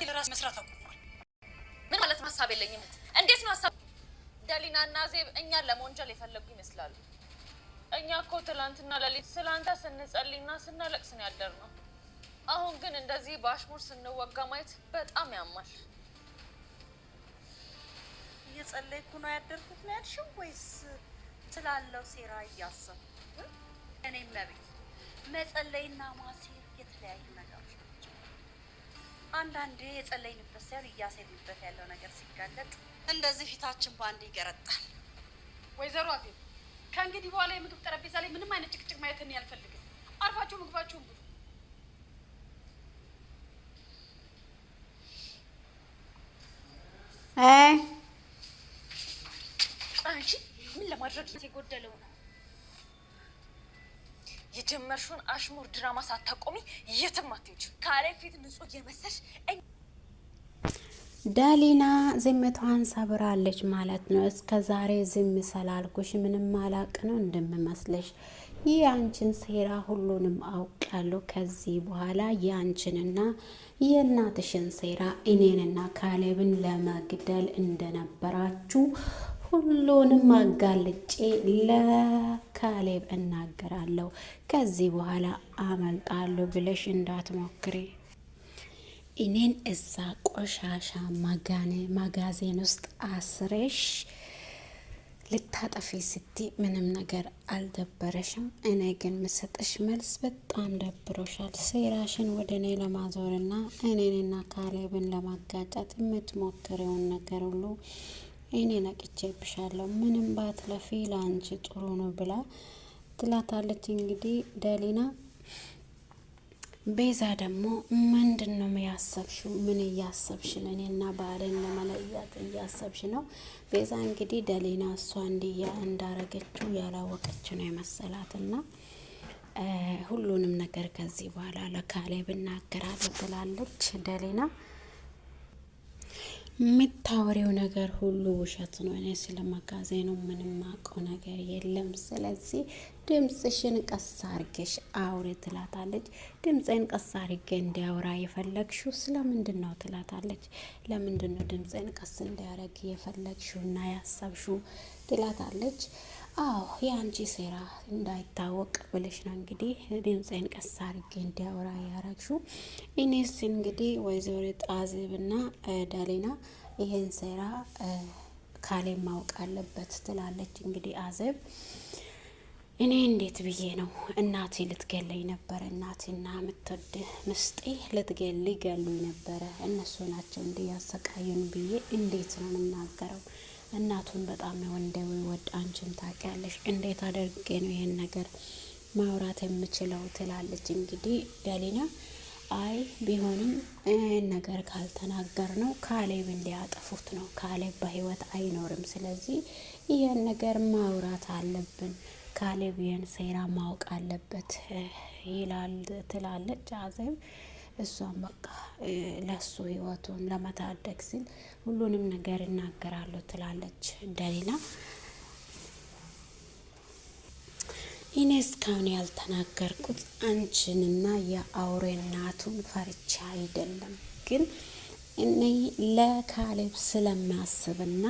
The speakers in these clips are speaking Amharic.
ለራስ መስራት አቁሟል። ምን ማለት ነው? ሀሳብ የለኝም። እንዴት ነው ሀሳብ? ዳሊናና ዜብ እኛን ለመወንጀል የፈለጉ ይመስላሉ። እኛ እኮ ትላንትና ለሊት ስላንተ ስንጸልይና ስናለቅስ ነው ያደርነው። አሁን ግን እንደዚህ በአሽሙር ስንወጋ ማየት በጣም ያማል። እየጸለይኩ ነው ያደርኩት ነው ያልሽው ወይስ ስላለው ሴራ እያሰብኩ? እኔም ለቤት መጸለይና ማሴር የተለያዩ ነገሮች ናቸው። አንዳንዴ የጸለይንበት ሳይሆን እያሴርንበት ያለው ነገር ሲጋለጥ እንደዚህ ፊታችን ባንዴ ይገረጣል። ወይዘሮ አዜብ ከእንግዲህ በኋላ የምግብ ጠረጴዛ ላይ ምንም አይነት ጭቅጭቅ ማየትን ያልፈልግም። አርፋችሁ ምግባችሁን ብሉ። አንቺ ምን ለማድረግ የጎደለው ነው? የጀመርሽውን አሽሙር ድራማ ሳታቆሚ የትም አትሄጂም። ካለ ፊት ንጹህ የመሰልሽ ዳሊና ዝምታዋን ሰብራለች ማለት ነው። እስከ ዛሬ ዝም ስላልኩሽ ምንም አላቅ ነው እንደምመስለሽ። የአንቺን ሴራ ሁሉንም አውቃለሁ። ከዚህ በኋላ የአንቺንና የእናትሽን ሴራ እኔንና ካሌብን ለመግደል እንደነበራችሁ ሁሉንም አጋልጬ ለካሌብ እናገራለሁ። ከዚህ በኋላ አመልጣለሁ ብለሽ እንዳትሞክሪ። እኔን እዛ ቆሻሻ ማጋዜን ውስጥ አስረሽ ልታጠፊ ስቲ ምንም ነገር አልደበረሽም። እኔ ግን ምሰጥሽ መልስ በጣም ደብሮሻል። ሴራሽን ወደ እኔ ለማዞርና እኔንና ካሌብን ለማጋጨት የምትሞክሪውን ነገር ሁሉ እኔ ነቅቼብሻለሁ። ምንም ባትለፊ ለአንቺ ጥሩ ነው ብላ ትላታለች። እንግዲህ ዳሊና ቤዛ ደግሞ ምንድን ነው ያሰብሽው? ምን እያሰብሽ ነው? እኔና ባሌን ለመለያት እያሰብሽ ነው? ቤዛ እንግዲህ ዳሊና እሷ እንዳረገችው ያላወቀችው ነው የመሰላትና ሁሉንም ነገር ከዚህ በኋላ ለካሌብ እናገራለሁ ትላለች ዳሊና። የምታወሪው ነገር ሁሉ ውሸት ነው። እኔ ስለ መጋዘኑ ምንም አውቀው ነገር የለም። ስለዚህ ድምጽሽን ቀስ አርገሽ አውሪ ትላታለች። ድምጽን ቀስ አርጌ እንዲያወራ የፈለግሽው ስለምንድን ነው ትላታለች። ለምንድን ነው ድምጽን ቀስ እንዲያረግ የፈለግሽውና ያሰብሽው ትላታለች። አዎ የአንቺ ሴራ እንዳይታወቅ ብለሽ ነው እንግዲህ ድምጽን ቀስ አርጌ እንዲያወራ ያረግሽው። እኔስ እንግዲህ ወይዘሮ አዜብና ዳሊና ይሄን ሴራ ካሌብ ማወቅ አለበት ትላለች። እንግዲህ አዜብ እኔ እንዴት ብዬ ነው እናቴ ልትገለኝ ነበረ፣ እናቴና ምትወድ ምስጤ ሊገሉኝ ነበረ፣ እነሱ ናቸው እንዲህ ያሰቃዩን ብዬ እንዴት ነው የምናገረው? እናቱን በጣም ወድ አንቺም ታውቂያለሽ። እንዴት አድርጌ ነው ይሄን ነገር ማውራት የምችለው ትላለች። እንግዲህ ዳሊና አይ ቢሆንም ነገር ካልተናገር ነው ካሌብን ሊያጠፉት ነው። ካሌብ በህይወት አይኖርም። ስለዚህ ይሄን ነገር ማውራት አለብን። ካሌብ ይሄን ሴራ ማወቅ አለበት ይላል ትላለች አዜብ። እሷም በቃ ለሱ ህይወቱን ለመታደግ ሲል ሁሉንም ነገር እናገራለሁ ትላለች ዳሊና። እኔ እስካሁን ያልተናገርኩት አንቺንና የአውሬ እናቱን ፈርቻ አይደለም፣ ግን እኔ ለካሌብ ስለማስብና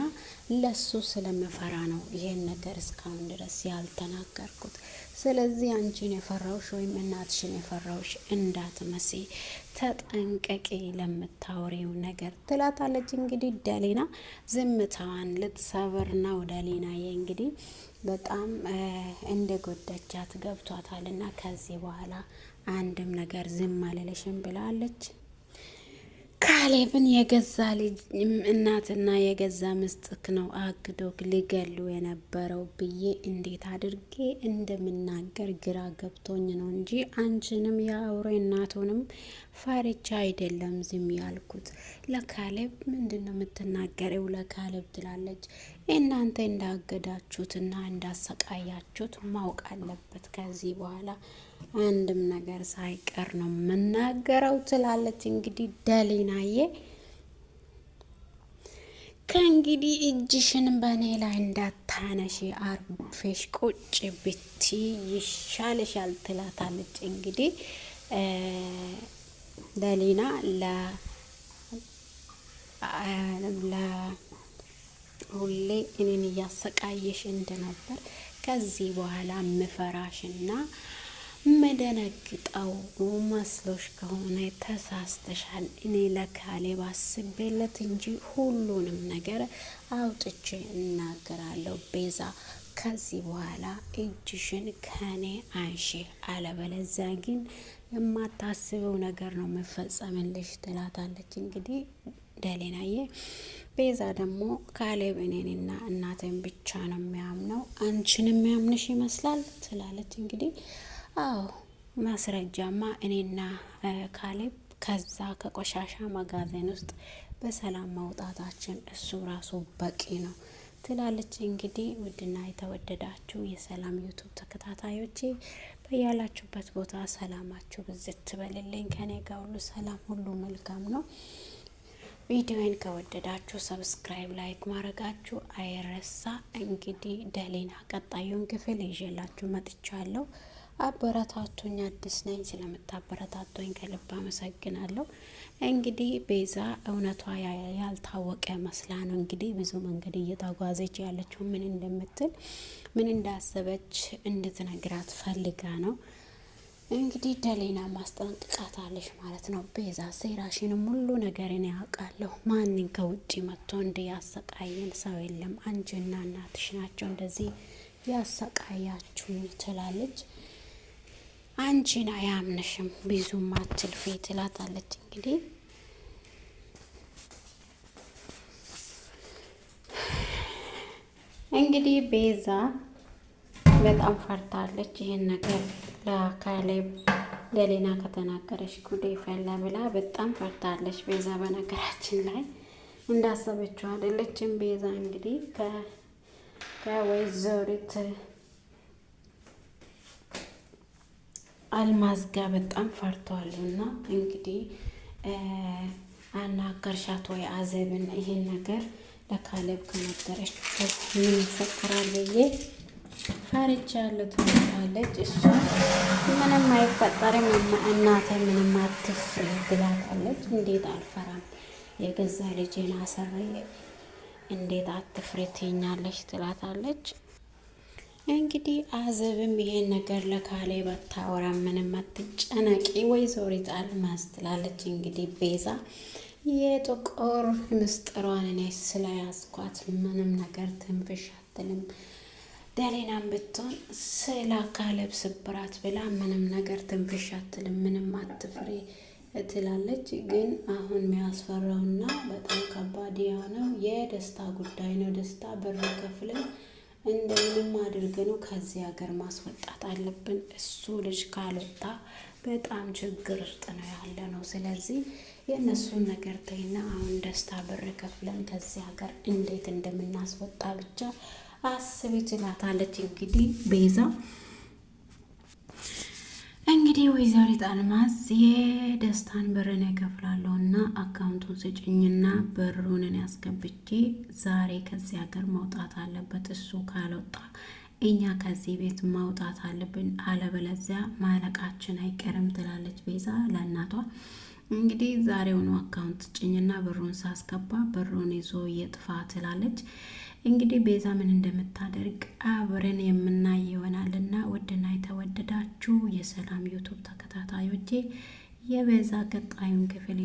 ለሱ ስለምፈራ ነው ይሄን ነገር እስካሁን ድረስ ያልተናገርኩት። ስለዚህ አንቺን የፈራውሽ ወይም እናትሽን የፈራውሽ እንዳትመሲ ተጠንቀቂ ለምታወሪው ነገር ትላታለች። እንግዲህ ዳሊና ዝምታዋን ልትሰብር ነው። ዳሊና እንግዲህ በጣም እንደጎዳቻት ገብቷታልና ከዚህ በኋላ አንድም ነገር ዝም አልልሽም ብላለች። ካሌብን የገዛ ልጅ እናትና የገዛ ምስጥክ ነው አግዶ ሊገሉ የነበረው ብዬ እንዴት አድርጌ እንደምናገር ግራ ገብቶኝ ነው እንጂ አንቺንም የአውሬ እናቱንም ፈርቻ አይደለም ዝም ያልኩት። ለካሌብ ምንድን ነው የምትናገረው ለካሌብ ትላለች። እናንተ እንዳገዳችሁትና እንዳሰቃያችሁት ማወቅ አለበት። ከዚህ በኋላ አንድም ነገር ሳይቀር ነው የምናገረው ትላለች። እንግዲህ ዳሊናዬ ከእንግዲህ እጅሽን በእኔ ላይ እንዳታነሺ አርፌሽ ቁጭ ብቲ ይሻልሻል ትላታለች። እንግዲህ ዳሊና ሁሌ እኔን እያሰቃየሽ እንደነበር ከዚህ በኋላ ምፈራሽና መደነግጠው መስሎሽ ከሆነ ተሳስተሻል። እኔ ለካሌብ አስቤለት እንጂ ሁሉንም ነገር አውጥቼ እናገራለሁ። ቤዛ ከዚህ በኋላ እጅሽን ከኔ አንሺ፣ አለበለዚያ ግን የማታስበው ነገር ነው መፈጸምልሽ ትላታለች። እንግዲህ ደሌናዬ ቤዛ ደግሞ ካሌብ እኔንና እናቴን ብቻ ነው የሚያምነው፣ አንቺን የሚያምንሽ ይመስላል ትላለች። እንግዲህ አዎ ማስረጃማ እኔና ካሌብ ከዛ ከቆሻሻ መጋዘን ውስጥ በሰላም መውጣታችን እሱ ራሱ በቂ ነው ትላለች። እንግዲህ ውድና የተወደዳችሁ የሰላም ዩቱብ ተከታታዮቼ በያላችሁበት ቦታ ሰላማችሁ ብዝት ትበልልኝ። ከኔ ጋር ሁሉ ሰላም፣ ሁሉ መልካም ነው። ቪዲዮን ከወደዳችሁ ሰብስክራይብ፣ ላይክ ማድረጋችሁ አይረሳ። እንግዲህ ደሌና ቀጣዩን ክፍል ይዤላችሁ መጥቻለሁ። አበረታቱኝ። አዲስ ነኝ፣ ስለምታበረታቱኝ ከልብ አመሰግናለሁ። እንግዲህ ቤዛ እውነቷ ያልታወቀ መስላ ነው እንግዲህ ብዙ መንገድ እየተጓዘች ያለችው ምን እንደምትል ምን እንዳሰበች እንድትነግራት ፈልጋ ነው። እንግዲህ ደሌና ማስጠንቅቃታለች ማለት ነው። ቤዛ ሴራሽንም ሁሉ ነገርን ያውቃለሁ። ማንን ከውጭ መጥቶ ያሰቃየን ሰው የለም። አንቺና እናትሽ ናቸው እንደዚህ ያሰቃያችሁኝ ትላለች። አንቺን አያምንሽም፣ ብዙም አትልፊ ትላታለች። እንግዲህ ቤዛ በጣም ፈርታለች። ይህን ነገር ለካሌብ ደሌና ከተናገረች ጉዴ ፈላ ብላ በጣም ፈርታለች ቤዛ። በነገራችን ላይ እንዳሰበችው አይደለችም ቤዛ። እንግዲህ ከወይዘሪት አልማዝ ጋር በጣም ፈርተዋልና እንግዲህ አናገርሻት ወይ አዘብን? ይሄን ነገር ለካሌብ ከነገረች ምን ይፈጠራል ብዬ ፈርቻለሁ ትላለች። እሷ ምንም አይፈጠርም እናቴ ምንም አትፍሪ ብላታለች። እንዴት አልፈራም የገዛ ልጄን አሰሬ እንዴት አትፍሪ ትኛለች ትላታለች። እንግዲህ አዘብም ይሄን ነገር ለካሌብ አታወራ፣ ምንም አትጨነቂ ወይዘሪት አልማዝ ትላለች። እንግዲህ ቤዛ የጥቁር ምስጢሯን እኔ ስለያዝኳት ምንም ነገር ትንፍሽ አትልም። ደሌናም ብትሆን ስለ ካሌብ ስብራት ብላ ምንም ነገር ትንፍሽ አትልም፣ ምንም አትፍሪ ትላለች። ግን አሁን የሚያስፈራውና በጣም ከባድ የሆነው የደስታ ጉዳይ ነው። ደስታ ብር ከፍለን እንደምንም አድርገነው ከዚህ ሀገር ማስወጣት አለብን። እሱ ልጅ ካልወጣ በጣም ችግር ውስጥ ነው ያለ ነው። ስለዚህ የእነሱን ነገር ተይና አሁን ደስታ ብር ከፍለን ከዚህ ሀገር እንዴት እንደምናስወጣ ብቻ አስቢ ትላታለች። እንግዲህ ቤዛ እንግዲህ ወይዘሪት አልማዝ የደስታን ብርን እከፍላለሁ እና አካውንቱን ስጭኝና ብሩንን ያስገብቼ ዛሬ ከዚህ ሀገር መውጣት አለበት። እሱ ካልወጣ እኛ ከዚህ ቤት መውጣት አለብን፣ አለበለዚያ ማለቃችን አይቀርም ትላለች ቤዛ ለእናቷ። እንግዲህ ዛሬውኑ አካውንት ስጭኝና ብሩን ሳስገባ ብሩን ይዞ እየጥፋ ትላለች። እንግዲህ ቤዛ ምን እንደምታደርግ አብረን የምናይ ይሆናልና ውድና የተወደዳችሁ የሰላም ዩቱብ ተከታታዮቼ የቤዛ ቀጣዩን ክፍል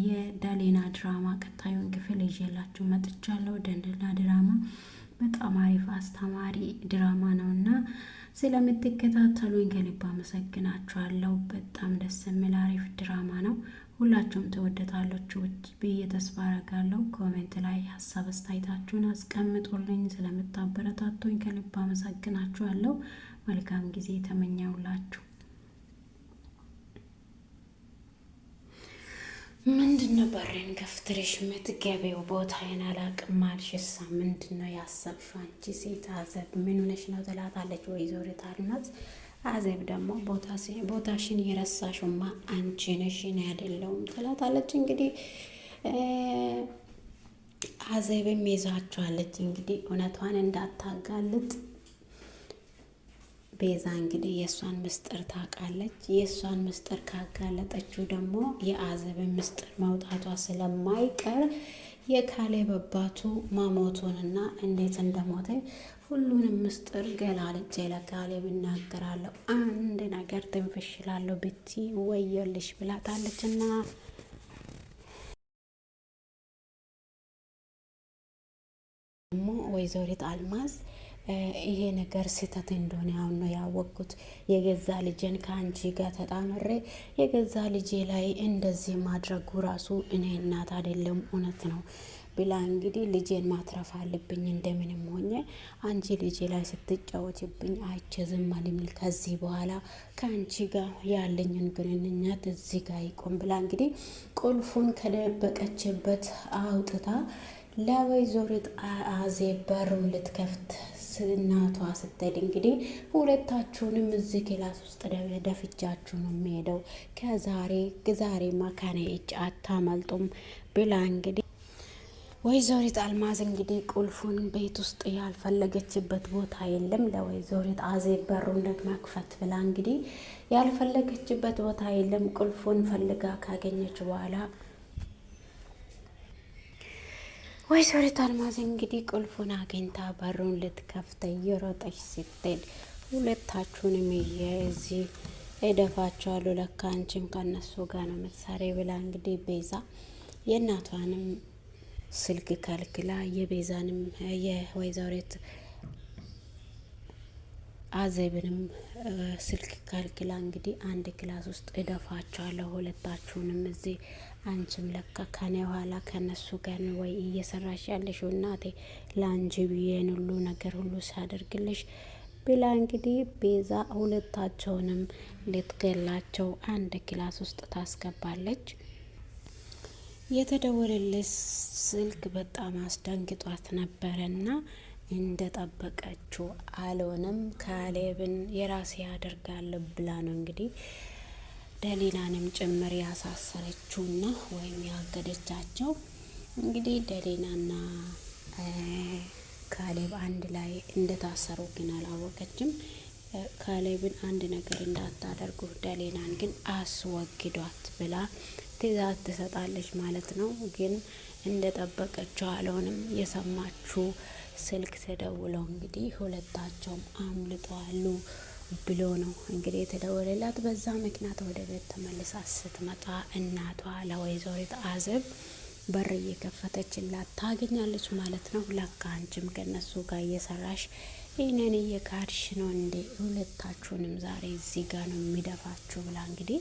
የደሌና ድራማ ቀጣዩን ክፍል ይዤላችሁ መጥቻለሁ። ደሌና ድራማ በጣም አሪፍ አስተማሪ ድራማ ነውና ስለምትከታተሉኝ ከልብ አመሰግናችኋለሁ። በጣም ደስ የሚል አሪፍ ድራማ ነው። ሁላችሁም ተወደታላችሁ ብዬ ተስፋ አደርጋለሁ። ኮሜንት ላይ ሀሳብ አስተያየታችሁን አስቀምጡልኝ። ስለምታበረታቱኝ ከልብ አመሰግናችኋለሁ። መልካም ጊዜ ተመኘሁላችሁ። ምንድን ነው በሬን ገፍትረሽ የምትገቢው? ቦታዬን አላውቅም አልሽሳ ምንድን ነው ያሰብሽው? አንቺ ሴት አዘብ ምን ሆነሽ ነው ትላታለች ወይዘሪት አልማዝ። አዘብ ደግሞ ቦታሽን የረሳሽማ አንቺ ነሽ እኔ አይደለሁም ትላታለች። እንግዲህ አዘብም ይዛችኋለች። እንግዲህ እውነቷን እንዳታጋልጥ ቤዛ እንግዲህ የእሷን ምስጢር ታውቃለች። የእሷን ምስጢር ካጋለጠችው ደግሞ የአዜብን ምስጢር መውጣቷ ስለማይቀር የካሌብ አባቱ መሞቱንና እንዴት እንደሞተ ሁሉንም ምስጢር ገላልጬ ለካሌብ እናገራለሁ። አንድ ነገር ትንፍሽላለሁ ብቲ ወዮልሽ ብላታለችና ደግሞ ወይዘሪት አልማዝ ይሄ ነገር ስህተት እንደሆነ አሁን ነው ያወቅኩት። የገዛ ልጄን ከአንቺ ጋር ተጣምሬ የገዛ ልጄ ላይ እንደዚህ ማድረጉ ራሱ እኔ እናት አይደለም እውነት ነው ብላ እንግዲህ ልጄን ማትረፍ አለብኝ እንደምንም ሆኜ አንቺ ልጄ ላይ ስትጫወችብኝ አይቼ ዝም አልልም። ከዚህ በኋላ ከአንቺ ጋር ያለኝን ግንኙነት እዚህ ጋር ይቆም ብላ እንግዲህ ቁልፉን ከደበቀችበት አውጥታ ለወይዘሪት አዜብ በሩን ልትከፍት እናቷ ስትሄድ እንግዲህ ሁለታችሁንም እዚህ ክላስ ውስጥ ደፍጃችሁ ነው የሚሄደው ከዛሬ ማካኔ እጅ አታመልጡም ብላ እንግዲህ ወይዘሪት አልማዝ እንግዲህ ቁልፉን ቤት ውስጥ ያልፈለገችበት ቦታ የለም። ለወይዘሪት አዜብ በሩን ለመክፈት ብላ እንግዲህ ያልፈለገችበት ቦታ የለም። ቁልፉን ፈልጋ ካገኘች በኋላ ወይዘሪት አልማዝ እንግዲህ ቁልፉን አግኝታ በሩን ልትከፍት እየሮጠች ስትሄድ ሁለታችሁንም እዚህ እደፋቸዋለሁ፣ ለካ አንቺም ከነሱ ጋር ነው የምትሰሪ ብላ እንግዲህ ቤዛ የእናቷንም ስልክ ከልክላ የቤዛንም የወይዘሪት አዜብንም ስልክ ከልክላ እንግዲህ አንድ ክላስ ውስጥ እደፋቸዋለሁ ሁለታችሁንም እዚህ አንቺም ለካ ከኔ ኋላ ከነሱ ጋር ወይ እየሰራሽ ያለሽው እናቴ ለአንቺ ብዬን ሁሉ ነገር ሁሉ ሳደርግልሽ ብላ እንግዲህ ቤዛ ሁለታቸውንም ልትገላቸው አንድ ክላስ ውስጥ ታስገባለች። የተደወለልሽ ስልክ በጣም አስደንግጧት ነበረና እንደጠበቀችው አልሆነም። ካሌብን የራሴ ያደርጋለሁ ብላ ነው እንግዲህ ደሊናንም ጭምር ያሳሰረችውና ወይም ያገደቻቸው። እንግዲህ ደሊናና ካሌብ አንድ ላይ እንደታሰሩ ግን አላወቀችም። ካሌብን አንድ ነገር እንዳታደርጉ ደሊናን ግን አስወግዷት ብላ ትዕዛዝ ትሰጣለች ማለት ነው። ግን እንደጠበቀችው አልሆነም። የሰማችው ስልክ ተደውለው እንግዲህ ሁለታቸውም አምልጠዋሉ ብሎ ነው እንግዲህ የተደወለላት። በዛ ምክንያት ወደ ቤት ተመልሳ ስትመጣ እናቷ ለወይዘሪት አዜብ በር እየከፈተችላት ታገኛለች ማለት ነው። ለካ አንቺም ከነሱ ጋር እየሰራሽ ይህንን እየካድሽ ነው እንዴ? ሁለታችሁንም ዛሬ እዚህ ጋር ነው የሚደፋችሁ ብላ እንግዲህ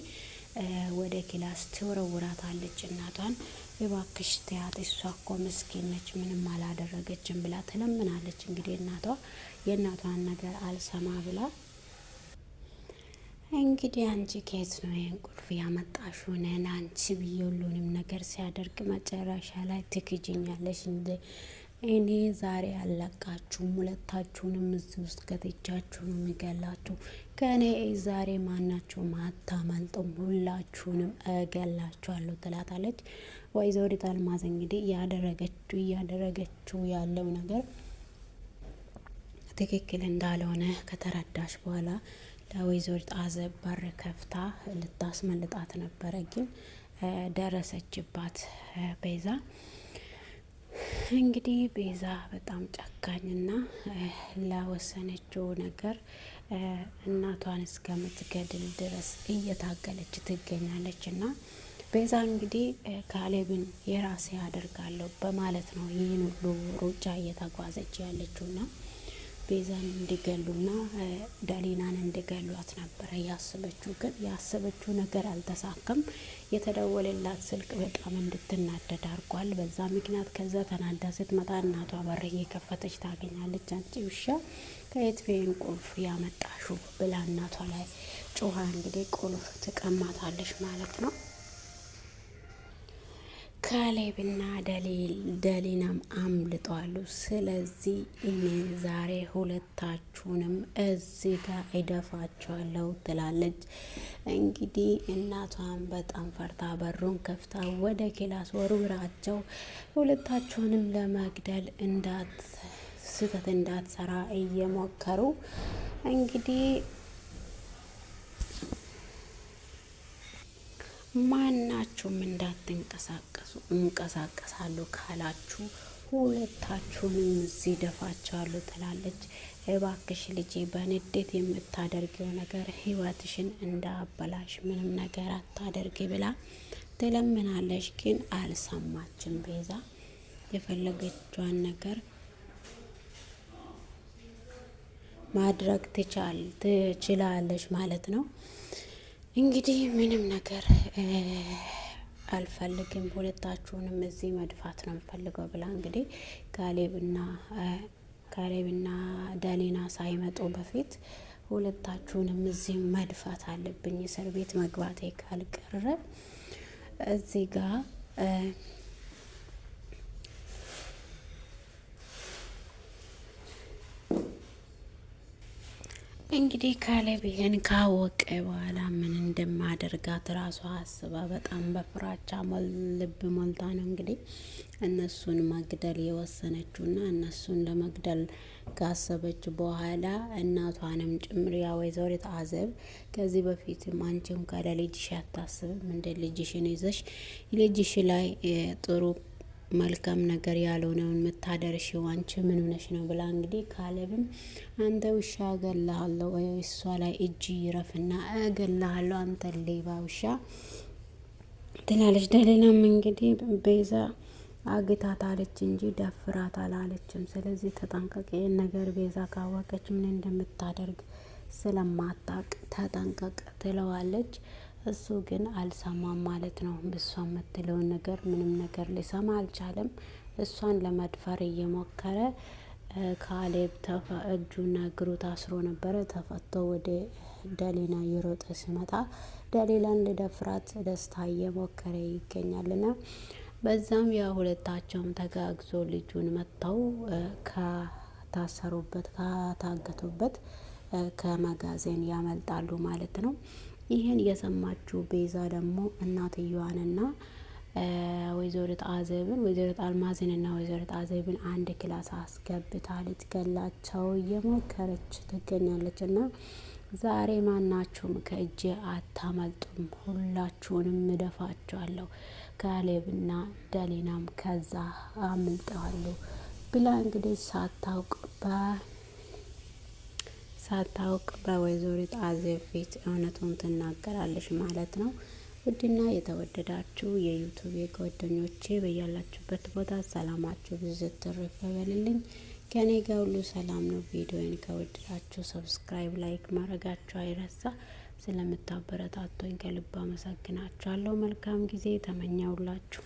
ወደ ክላስ ትወረውራታለች እናቷን። እባክሽ ተያት፣ እሷ እኮ ምስኪን ነች፣ ምንም አላደረገችም ብላ ትለምናለች። እንግዲህ እናቷ የእናቷን ነገር አልሰማ ብላ እንግዲህ አንቺ ከየት ነው ይሄን ቁልፍ ያመጣሽው? ነን አንቺ ብዬ ሁሉንም ነገር ሲያደርግ መጨረሻ ላይ ትክጅኛለሽ እንደ እኔ ዛሬ አለቃችሁም፣ ሁለታችሁንም እዚህ ውስጥ ከትቻችሁ ነው የሚገላችሁ። ከእኔ ዛሬ ማናችሁም አታመልጡም፣ ሁላችሁንም እገላችኋለሁ ትላታለች። ወይዘሪት አልማዝ እንግዲህ እያደረገችው ያለው ነገር ትክክል እንዳልሆነ ከተረዳሽ በኋላ ለወይዘሪት አዜብ በር ከፍታ ልታስመልጣት ነበረ፣ ግን ደረሰችባት ቤዛ። እንግዲህ ቤዛ በጣም ጨካኝና ለወሰነችው ነገር እናቷን እስከምትገድል ድረስ እየታገለች ትገኛለች። እና ቤዛ እንግዲህ ካሌብን የራሴ አደርጋለሁ በማለት ነው ይህን ሁሉ ሩጫ እየተጓዘች ያለችውና ቤዛን እንዲገሉና ደሊናን እንዲገሏት ነበረ ያሰበችው። ግን ያሰበችው ነገር አልተሳካም። የተደወለላት ስልክ በጣም እንድትናደድ አድርጓል። በዛ ምክንያት ከዛ ተናዳ ስትመጣ እናቷ በር እየከፈተች ታገኛለች። አንቺ ውሻ ከየት ይሄን ቁልፍ ያመጣሹ ብላ እናቷ ላይ ጮሃ እንግዲህ ቁልፍ ትቀማታለች ማለት ነው። ካሌብና ደሊናም አምልጠዋሉ። ስለዚህ እኔ ዛሬ ሁለታችሁንም እዚህ ጋር እደፋችኋለሁ ትላለች። እንግዲህ እናቷን በጣም ፈርታ በሩን ከፍታ ወደ ክላስ ወርውራቸው ሁለታችሁንም ለመግደል ስህተት እንዳትሰራ እየሞከሩ እንግዲህ ማናችሁም እንዳትንቀሳቀሱ እንቀሳቀሳለሁ ካላችሁ ሁለታችሁንም እዚህ ደፋችኋለሁ ትላለች። እባክሽ ልጄ በንዴት የምታደርጊው ነገር ህይወትሽን እንዳበላሽ ምንም ነገር አታደርጊ ብላ ትለምናለች። ግን አልሰማችም። ቤዛ የፈለገችዋን ነገር ማድረግ ትችላለች ማለት ነው። እንግዲህ ምንም ነገር አልፈልግም፣ ሁለታችሁንም እዚህ መድፋት ነው የምፈልገው ብላ እንግዲህ ካሌብና ዳሊና ሳይመጡ በፊት ሁለታችሁንም እዚህ መድፋት አለብኝ፣ እስር ቤት መግባቴ ካልቀረ እዚህ ጋር እንግዲህ ካሌብ ይሄን ካወቀ በኋላ ምን እንደማደርጋት ራሷ አስባ በጣም በፍራቻ ልብ ሞልታ ነው እንግዲህ እነሱን መግደል የወሰነችውና እነሱን ለመግደል ካሰበች በኋላ እናቷንም ጭምር ያ ወይዘሪት አዜብ ከዚህ በፊትም አንቺም ካለ ልጅሽ አታስብም እንደ ልጅሽን ይዘሽ ልጅሽ ላይ ጥሩ መልካም ነገር ያልሆነውን የምታደርሺው አንቺ ምን ሆነሽ ነው ብላ እንግዲህ ካሌብም አንተ ውሻ እገልሃለሁ፣ እሷ ላይ እጅ ይረፍና እገልሃለሁ አንተ ሌባ ውሻ ትላለች። ደሊናም እንግዲህ ቤዛ አግታታለች እንጂ ደፍራት አላለችም። ስለዚህ ተጠንቀቅ፣ ይህን ነገር ቤዛ ካወቀች ምን እንደምታደርግ ስለማታቅ ተጠንቀቅ ትለዋለች። እሱ ግን አልሰማም ማለት ነው። እሷ የምትለውን ነገር ምንም ነገር ሊሰማ አልቻለም። እሷን ለመድፈር እየሞከረ ካሌብ እጁና እግሩ ታስሮ ነበረ። ተፈቶ ወደ ደሊና እየሮጠ ሲመጣ ደሊላን ልደፍራት ደስታ እየሞከረ ይገኛልና በዛም ያ ሁለታቸውም ተጋግዞ ልጁን መጥተው ከታሰሩበት ከታገቱበት ከመጋዘን ያመልጣሉ ማለት ነው። ይህን የሰማችው ቤዛ ደግሞ እናትየዋንና ወይዘሪት አልማዝንና ወይዘሪት አዜብን አንድ ክላስ አስገብታ ልትገላቸው እየሞከረች ትገኛለች። እና ዛሬ ማናችሁም ከእጄ አታመልጡም፣ ሁላችሁንም እደፋችኋለሁ፣ ካሌብና ዳሊናም ከዛ አምልጠዋለሁ ብላ እንግዲህ ሳታውቅ በወይዘሪት አዜብ ፊት እውነቱን ትናገራለች ማለት ነው። ውድና የተወደዳችሁ የዩቱብ ጓደኞቼ በያላችሁበት ቦታ ሰላማችሁ ብዙ ትርፍ ይበልልኝ። ከኔ ጋር ሁሉ ሰላም ነው። ቪዲዮን ከወደዳችሁ ሰብስክራይብ፣ ላይክ ማድረጋችሁ አይረሳ። ስለምታበረታቱኝ ከልብ አመሰግናችኋለሁ። መልካም ጊዜ ተመኛውላችሁ።